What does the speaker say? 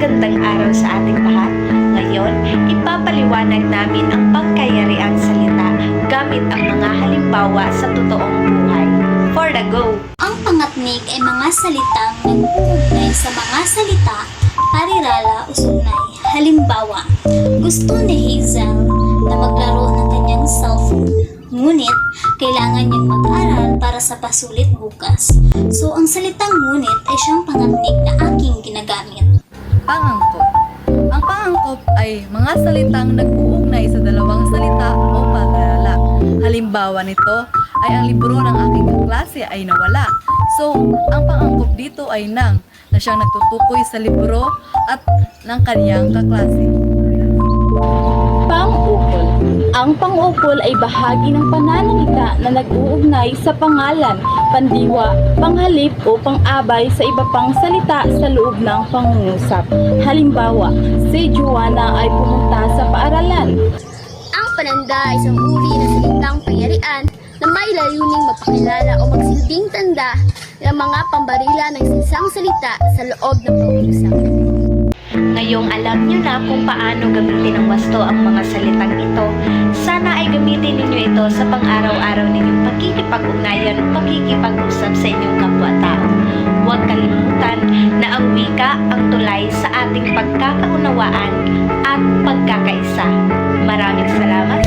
Magandang araw sa ating lahat. Ngayon, ipapaliwanag namin ang pangkayariang salita gamit ang mga halimbawa sa totoong buhay. For the go! Ang pangatnik ay mga salitang nag-uugnay sa mga salita, parirala o sugnay. Halimbawa, gusto ni Hazel na maglaro ng kanyang cellphone, ngunit kailangan niyang mag-aral para sa pasulit bukas. So, ang salitang ngunit ay siyang pangatnik na aking ginagamit. Pangangkop. Ang pangangkop ay mga salitang nag-uugnay sa dalawang salita o parirala. Halimbawa nito ay ang libro ng aking kaklase ay nawala. So, ang pangangkop dito ay nang na siyang nagtutukoy sa libro at ng kaniyang kaklase. Pang-ukol. Ang pang-ukol ay bahagi ng pananalita na nag-uugnay sa pangalan, pandiwa, panghalip o pang-abay sa iba pang salita sa loob ng pangungusap. Halimbawa, si Joanna ay pumunta sa paaralan. Ang pananda ay isang uri ng salitang pangyarian na may layuning mapakilala o magsilbing tanda ng mga pambarila ng isang salita sa loob ng pag-uusap. Ngayong alam nyo na kung paano gamitin ng wasto ang mga salitang ito, sana ay gamitin ninyo ito sa pang-araw-araw ninyong pagkikipag-ugnayan o pagkikipag-usap sa inyong kapwa-tao. Huwag kalimutan na ang wika ang tulay sa ating pagkakaunawaan at pagkakaisa. Maraming salamat.